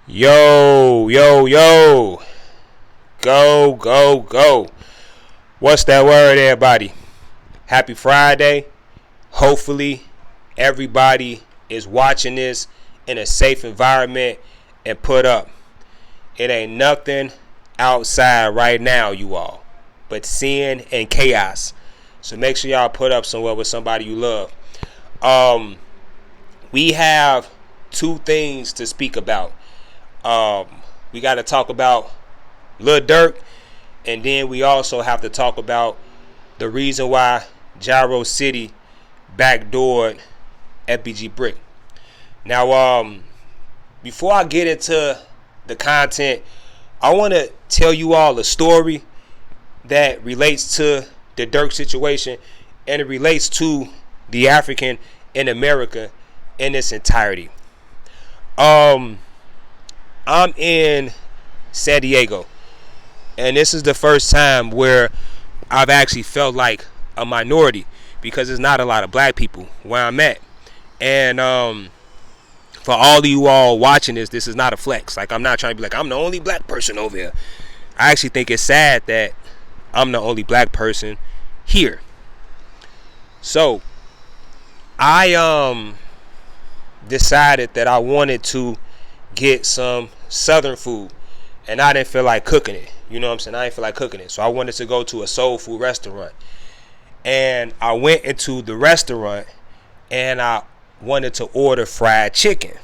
Yo, yo, yo. Go, go, go. What's that word, everybody? Happy Friday. Hopefully, everybody is watching this in a safe environment and put up. It ain't nothing outside right now, you all, but sin and chaos. So make sure y'all put up somewhere with somebody you love. We have two things to speak about. We got to talk about Lil Durk, and then we also have to talk about the reason why Gyro City backdoored FBG Brick. Now, before I get into the content, I want to tell you all a story that relates to the Durk situation, and it relates to the African in America in its entirety. I'm in San Diego, and this is the first time where I've actually felt like a minority because there's not a lot of black people where I'm at. And for all of you all watching this is not a flex. Like, I'm not trying to be like I'm the only black person over here. I actually think it's sad that I'm the only black person here. So I decided that I wanted to get some southern food, and I didn't feel like cooking it. You know what I'm saying? I didn't feel like cooking it. So I wanted to go to a soul food restaurant. And I went into the restaurant and I wanted to order fried chicken.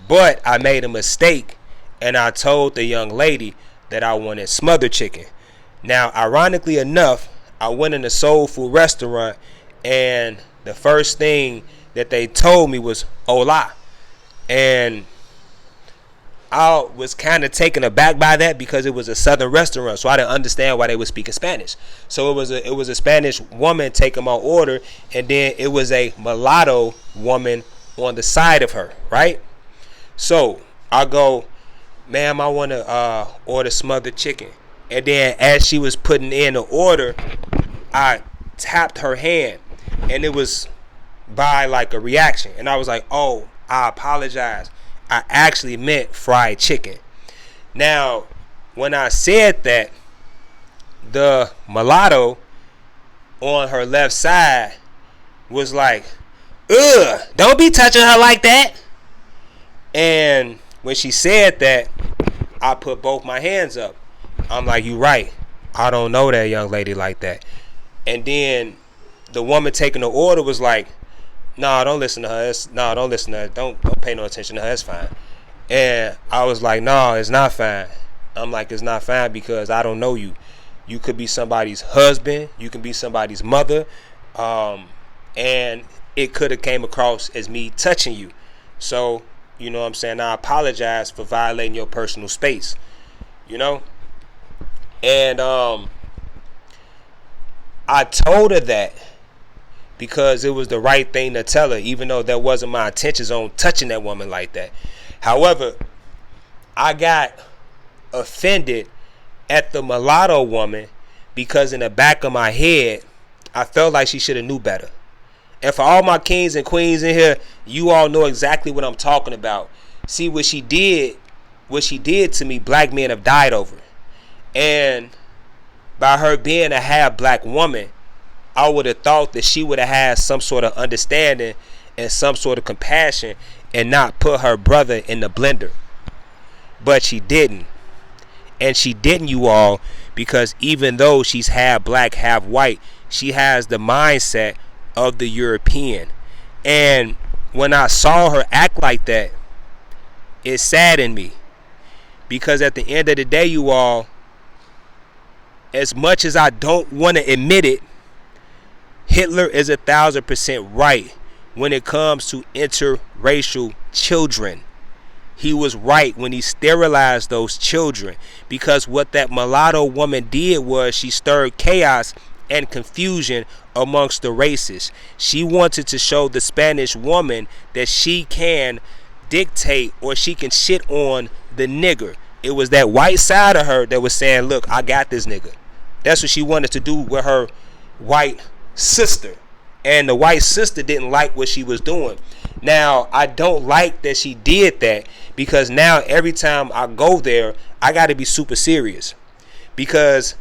But I made a mistake and I told the young lady that I wanted smothered chicken. Now, ironically enough, I went in the soul food restaurant and the first thing that they told me was hola. And I was kind of taken aback by that because it was a southern restaurant, so I didn't understand why they were speaking Spanish. So it was a Spanish woman taking my order, and then it was a mulatto woman on the side of her, right? So I go, ma'am, I want to order smothered chicken. And then as she was putting in the order, I tapped her hand, and it was by like a reaction, and I was like, oh, I apologize. I actually meant fried chicken. Now, when I said that, the mulatto on her left side was like, ugh, don't be touching her like that. And when she said that, I put both my hands up. I'm like, you right. I don't know that young lady like that. And then the woman taking the order was like, no, don't listen to her. Don't listen to her. Don't pay no attention to her. It's fine. And I was like, no, it's not fine. I'm like, it's not fine because I don't know you. You could be somebody's husband. You can be somebody's mother. And it could have came across as me touching you. So, you know what I'm saying? I apologize for violating your personal space. You know? And I told her that because it was the right thing to tell her, even though that wasn't my intentions on touching that woman like that. However, I got offended at the mulatto woman because in the back of my head, I felt like she should have knew better. And for all my kings and queens in here, you all know exactly what I'm talking about. See, what she did to me, black men have died over. And by her being a half black woman, I would have thought that she would have had some sort of understanding and some sort of compassion and not put her brother in the blender. But she didn't. And she didn't, you all, because even though she's half black, half white, she has the mindset of the European. And when I saw her act like that, it saddened me. Because at the end of the day, you all, as much as I don't want to admit it, Hitler is 1,000% right when it comes to interracial children. He was right when he sterilized those children, because what that mulatto woman did was she stirred chaos and confusion amongst the races. She wanted to show the Spanish woman that she can dictate or she can shit on the nigger. It was that white side of her that was saying, look, I got this nigga. That's what she wanted to do with her white sister. And the white sister didn't like what she was doing. Now, I don't like that she did that, because now every time I go there, I got to be super serious. Because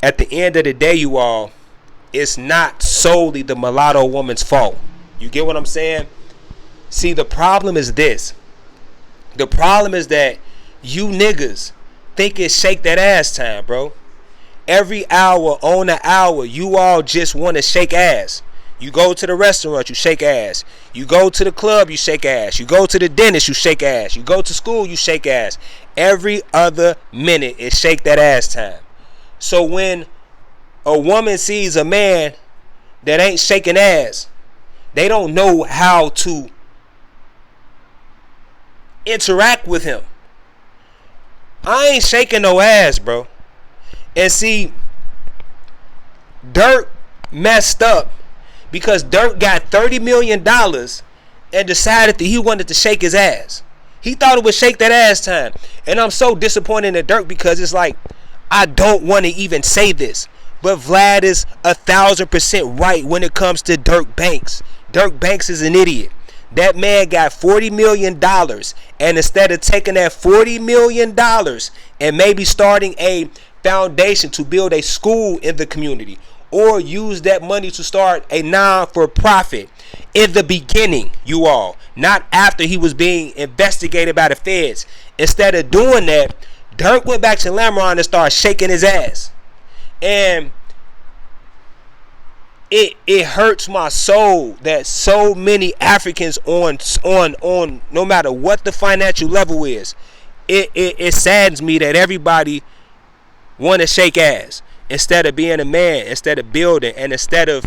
at the end of the day, you all, it's not solely the mulatto woman's fault. You get what I'm saying? See, the problem is this. The problem is that you niggas think it's shake that ass time, bro. Every hour on the hour, you all just want to shake ass. You go to the restaurant, you shake ass. You go to the club, you shake ass. You go to the dentist, you shake ass. You go to school, you shake ass. Every other minute is shake that ass time. So when a woman sees a man that ain't shaking ass, they don't know how to interact with him. I ain't shaking no ass, bro. And see, Durk messed up because Durk got $30 million and decided that he wanted to shake his ass. He thought it was shake that ass time. And I'm so disappointed in Durk, because it's like, I don't want to even say this, but Vlad is 1,000% right when it comes to Durk Banks. Durk Banks is an idiot. That man got $40 million, and instead of taking that $40 million and maybe starting a foundation to build a school in the community, or use that money to start a non-for-profit in the beginning, you all, not after he was being investigated by the feds. Instead of doing that, Durk went back to Lamron and started shaking his ass. And it hurts my soul that so many Africans on no matter what the financial level is, it saddens me that everybody want to shake ass instead of being a man, instead of building, and instead of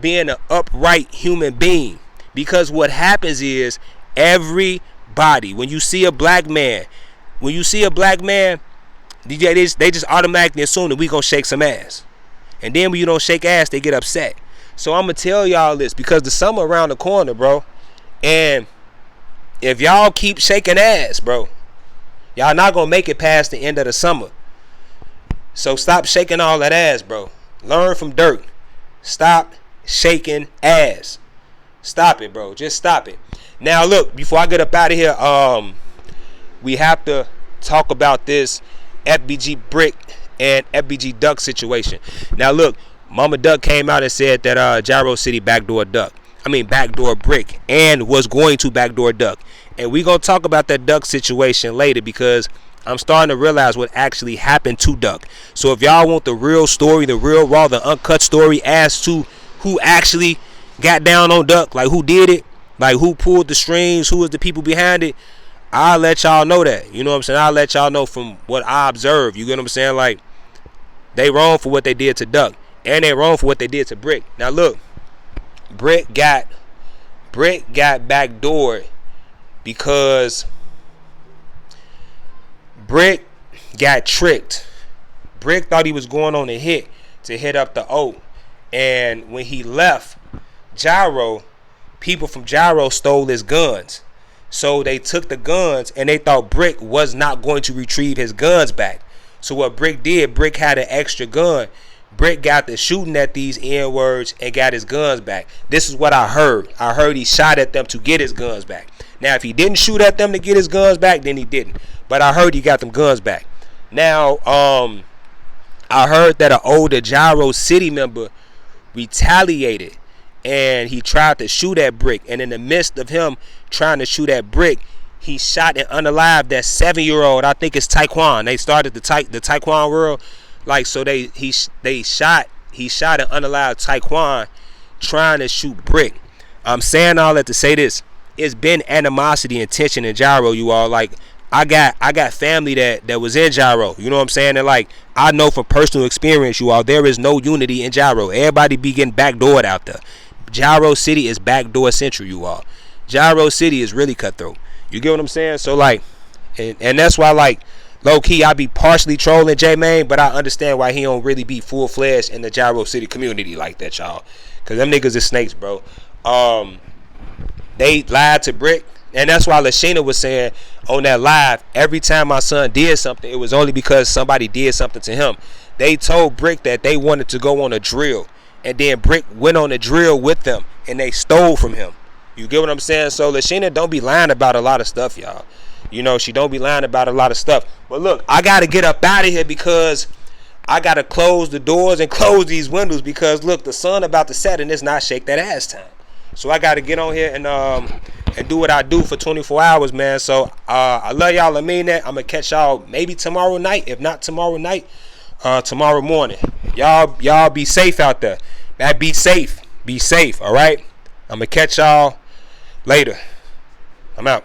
being an upright human being. Because what happens is, everybody, when you see a black man, they just automatically assume that we gonna shake some ass. And then when you don't shake ass, they get upset. So I'm gonna tell y'all this, because the summer around the corner, bro. And if y'all keep shaking ass, bro, y'all not gonna make it past the end of the summer. So stop shaking all that ass, bro. Learn from Durk. Stop shaking ass. Stop it, bro. Just stop it. Now look, before I get up out of here, we have to talk about this FBG Brick and FBG Duck situation. Now look, Mama Duck came out and said that Gyro City backdoor Brick, and was going to backdoor Duck. And we gonna talk about that Duck situation later, because I'm starting to realize what actually happened to Duck. So if y'all want the real story, the real raw, the uncut story as to who actually got down on Duck, like who did it, like who pulled the strings, who was the people behind it, I'll let y'all know that. You know what I'm saying? I'll let y'all know from what I observed. You get what I'm saying? Like, they wrong for what they did to Duck, and they wrong for what they did to Brick. Now look, Brick got backdoored because Brick got tricked. Brick thought he was going on a hit to hit up the O, and when he left Gyro, people from Gyro stole his guns. So they took the guns, and they thought Brick was not going to retrieve his guns back. So what Brick did, Brick had an extra gun. Brick got to shooting at these N-words and got his guns back. This is what I heard. I heard he shot at them to get his guns back. Now, if he didn't shoot at them to get his guns back, then he didn't. But I heard he got them guns back. Now, I heard that an older Gyro City member retaliated, and he tried to shoot at Brick. And in the midst of him trying to shoot at Brick, he shot and unalived that 7-year-old. I think it's Taekwon. They started the Taekwon world. Like, so he shot and unalived Taekwon trying to shoot Brick. I'm saying all that to say this. It's been animosity and tension in Gyro, you all. Like, I got family that was in Gyro. You know what I'm saying? And like, I know from personal experience, you all, there is no unity in Gyro. Everybody be getting backdoored out there. Gyro City is backdoor central, you all. Gyro City is really cutthroat. You get what I'm saying? So like, and that's why, like, low key, I be partially trolling J-Mane, but I understand why he don't really be full fledged in the Gyro City community like that, y'all. Cause them niggas is snakes, bro. They lied to Brick, and that's why Lashina was saying on that live, every time my son did something, it was only because somebody did something to him. They told Brick that they wanted to go on a drill, and then Brick went on a drill with them, and they stole from him. You get what I'm saying? So Lashina don't be lying about a lot of stuff, y'all. You know, she don't be lying about a lot of stuff. But look, I gotta get up out of here because I gotta close the doors and close these windows because look, the sun about to set and it's not shake that ass time. So I gotta get on here and do what I do for 24 hours, man. So I love y'all. I mean that. I'm gonna catch y'all maybe tomorrow night. If not tomorrow night, tomorrow morning. Y'all be safe out there. Man, be safe. Be safe. All right. I'm gonna catch y'all later. I'm out.